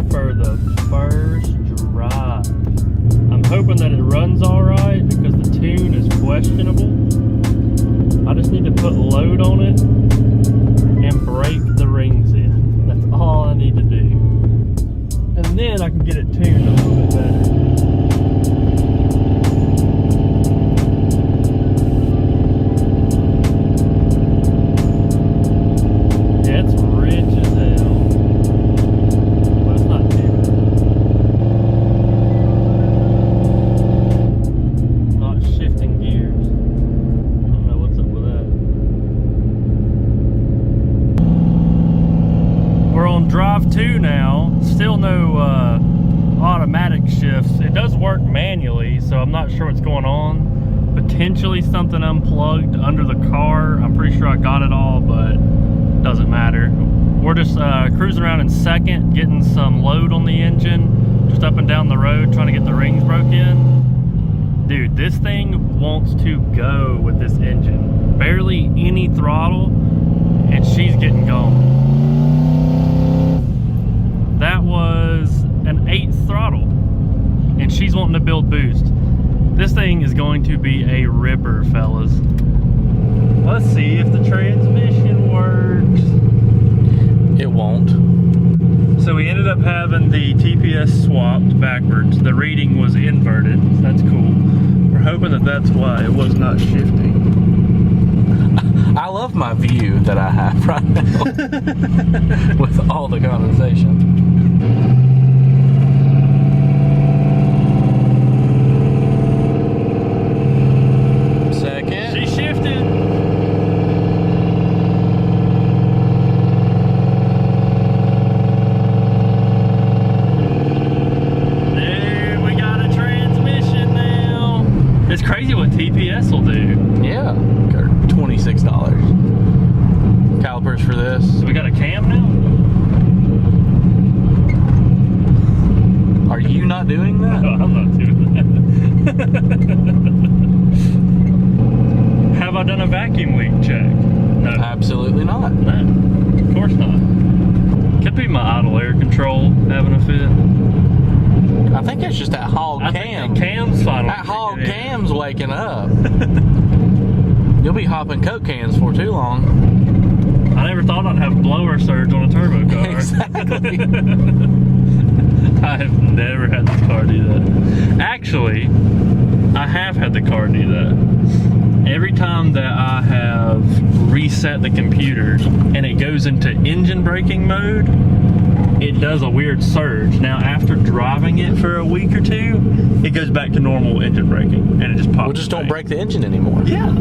for the first drive. I'm hoping that it runs all right because the tune is questionable. I just need to put load on it and break the rings in. That's all I need to do. And then I can get it tuned a little bit better. Drive 2 now, still no automatic shifts. It does work manually, so I'm not sure what's going on. Potentially something unplugged under the car. I'm pretty sure I got it all, but it doesn't matter. We're just cruising around in second, getting some load on the engine, just up and down the road, trying to get the rings broke in. Dude, this thing wants to go with this engine. Barely any throttle, and she's getting gone. That was an 8th throttle, and she's wanting to build boost. This thing is going to be a ripper, fellas. Let's see if the transmission works. It won't. So we ended up having the TPS swapped backwards. The reading was inverted. That's cool. We're hoping that that's why it was not shifting. I love my view that I have right now with all the condensation. Second. She shifted. There, we got a transmission now. It's crazy what TPS will do. Yeah, $26. Calipers for this. So we got a cam now? Are you not doing that? No, I'm not doing that. Have I done a vacuum leak check? No. Absolutely not. No, of course not. Could be my idle air control having a fit. I think it's just that hog I cam. think that cam's finally. That hog cam's waking up. You'll be hopping Coke cans for too long. I never thought I'd have blower surge on a turbo car. Exactly. I have never had this car do that. Actually, I have had the car do that. Every time that I have reset the computer and it goes into engine braking mode, it does a weird surge. Now, after driving it for a week or two, it goes back to normal engine braking, and it just pops. Well, just don't brake the engine anymore. Yeah.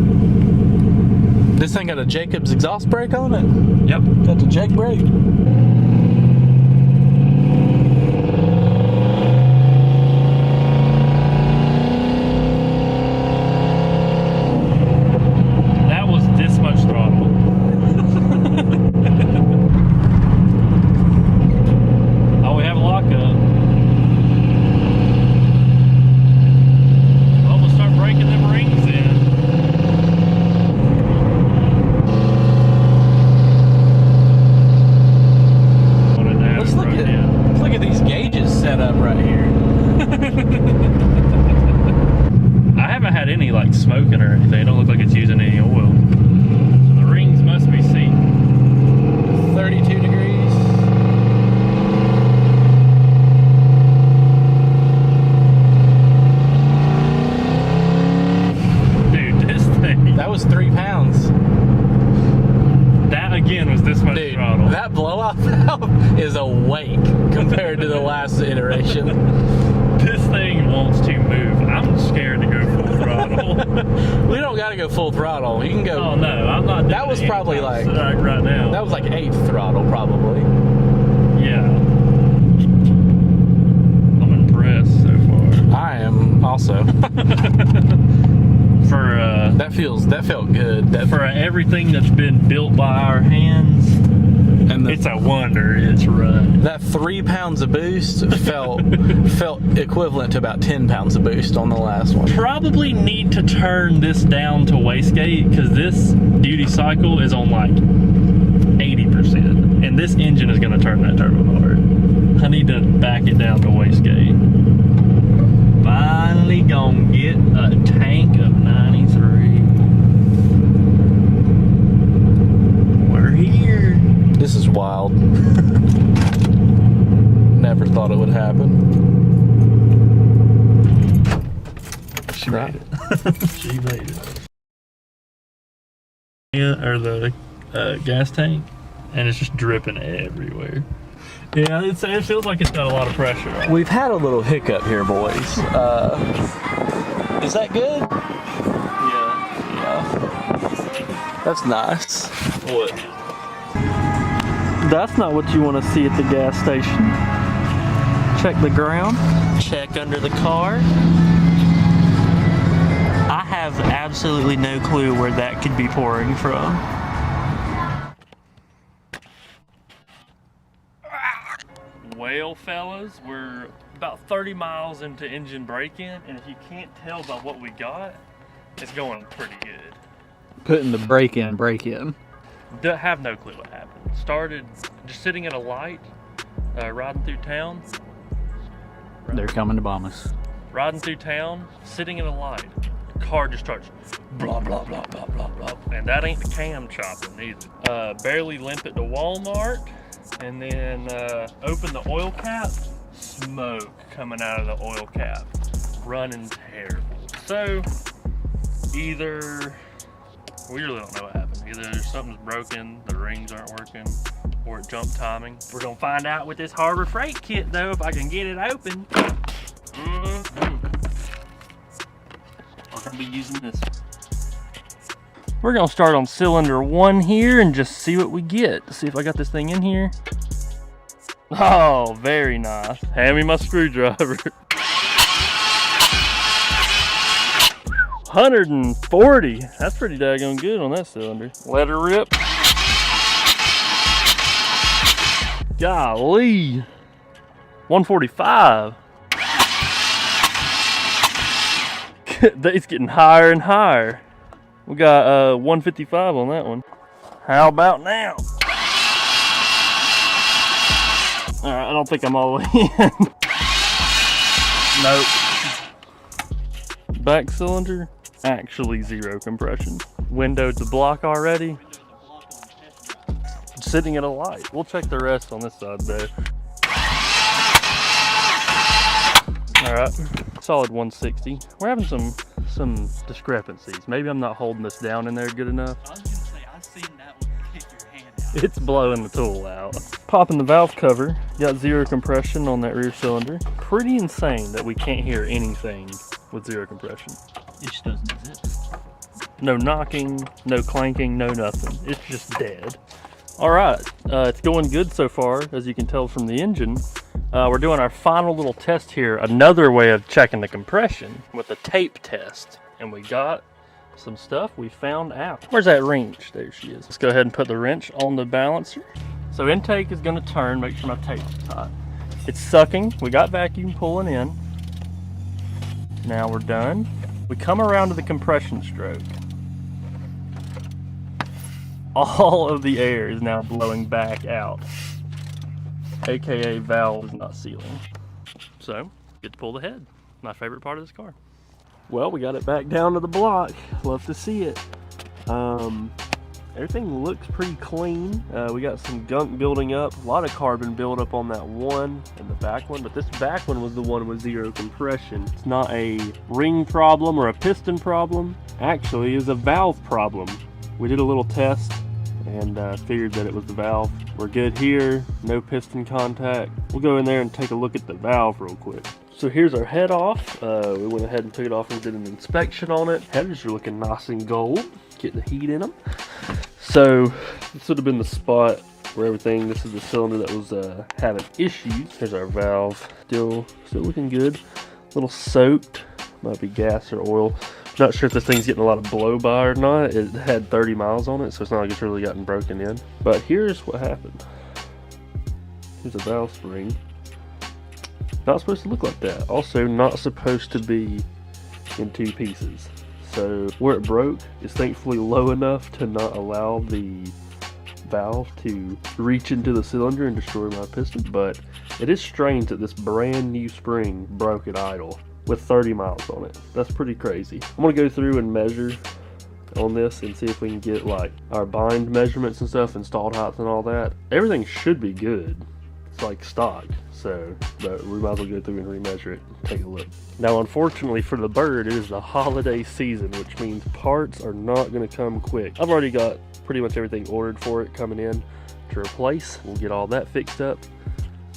This thing got a Jacobs exhaust brake on it? Yep. Got the Jake brake. That was this much throttle. Oh, we have a lockup. Well, we'll start breaking them rings in. Look at these gauges set up right here. I haven't had any like smoking or anything. It don't look like it's using any oil. So the rings must be seat. 32 degrees. Dude, this thing. That was 3 pounds. That again was this much Dude, throttle. that blowout valve is awake compared to the last iteration. This thing wants to move. I'm scared to go full throttle. We don't gotta go full throttle. You can go. Oh no, I'm not doing That was it probably anytime like right now. That was like 8th throttle, probably. Yeah. I'm impressed so far. I am also. For that felt good. for everything that's been built by our hands, and it's a wonder it's run. That 3 pounds of boost felt equivalent to about 10 pounds of boost on the last one. Probably need to turn this down to wastegate because this duty cycle is on like 80%, and this engine is going to turn that turbo hard. I need to back it down to wastegate. Finally gonna get a tank of 93. We're here. This is wild. Never thought it would happen. She made it. She made it. Yeah, or the gas tank, and it's just dripping everywhere. Yeah, it feels like it's got a lot of pressure on it. We've had a little hiccup here, boys. Is that good? Yeah. That's nice. What? That's not what you want to see at the gas station. Check the ground. Check under the car. I have absolutely no clue where that could be pouring from. Well, fellas, we're about 30 miles into engine break-in, and if you can't tell by what we got, it's going pretty good. Putting the brake in. Have no clue what happened. Started just sitting at a light, riding through town. They're coming to bomb us. Riding through town, sitting at a light. The car just starts blah, blah, blah, blah, blah, blah. And that ain't the cam chopping either. Barely limp it to Walmart, and then open the oil cap, smoke coming out of the oil cap. Running terrible. So, either, we really don't know what happened. Either something's broken, the rings aren't working, or it jumped timing. We're gonna find out with this Harbor Freight kit though, if I can get it open. I'm gonna be using this. We're gonna start on cylinder 1 here and just see what we get. See if I got this thing in here. Oh, very nice. Hand me my screwdriver. 140. That's pretty daggone good on that cylinder. Let her rip. Golly. 145. It's getting higher and higher. We got 155 on that one. How about now? Alright, I don't think I'm all the way in. Nope. Back cylinder, actually 0 compression. Windowed the block already. Sitting at a light. We'll check the rest on this side though. Alright, solid 160. We're having some discrepancies. Maybe I'm not holding this down in there good enough. I was gonna say, I've seen that one kick your hand out. It's blowing the tool out. Popping the valve cover, got 0 compression on that rear cylinder. Pretty insane that we can't hear anything with 0 compression. It just doesn't exist. No knocking, no clanking, no nothing. It's just dead. All right, it's going good so far, as you can tell from the engine. We're doing our final little test here, another way of checking the compression with a tape test. And we got some stuff we found out. Where's that wrench? There she is. Let's go ahead and put the wrench on the balancer. So intake is gonna turn, make sure my tape's tight. It's sucking, we got vacuum pulling in. Now we're done. We come around to the compression stroke. All of the air is now blowing back out. AKA valve is not sealing. So, get to pull the head. My favorite part of this car. Well, we got it back down to the block. Love to see it. Everything looks pretty clean. We got some gunk building up. A lot of carbon buildup on that one and the back one, but this back one was the one with 0 compression. It's not a ring problem or a piston problem. Actually, it's a valve problem. We did a little test and figured that it was the valve. We're good here, no piston contact. We'll go in there and take a look at the valve real quick. So here's our head off. We went ahead and took it off and did an inspection on it. Headers are looking nice and gold, getting the heat in them. So this would have been the spot where everything, this is the cylinder that was having issues. Here's our valve, still looking good. A little soaked, might be gas or oil. Not sure if this thing's getting a lot of blow by or not. It had 30 miles on it, so it's not like it's really gotten broken in. But here's what happened. Here's a valve spring. Not supposed to look like that. Also not supposed to be in 2 pieces. So where it broke is thankfully low enough to not allow the valve to reach into the cylinder and destroy my piston, but it is strange that this brand new spring broke at idle with 30 miles on it. That's pretty crazy. I'm gonna go through and measure on this and see if we can get like our bind measurements and stuff, installed heights and all that. Everything should be good. It's like stock, so but we might as well go through and remeasure it and take a look. Now unfortunately for the bird, it is the holiday season, which means parts are not going to come quick. I've already got pretty much everything ordered for it coming in to replace. We'll get all that fixed up.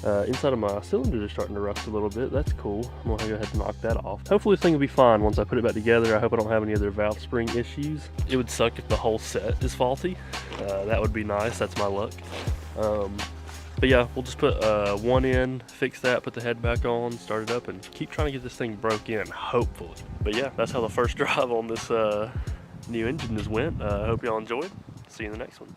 Inside of my cylinders are starting to rust a little bit. That's cool. I'm gonna go ahead and knock that off. Hopefully this thing will be fine once I put it back together. I hope I don't have any other valve spring issues. It would suck if the whole set is faulty. That would be nice. That's my luck. But yeah, we'll just put one in, fix that, put the head back on, start it up, and keep trying to get this thing broke in, hopefully. But yeah, that's how the first drive on this new engine has went. I hope y'all enjoyed. See you in the next one.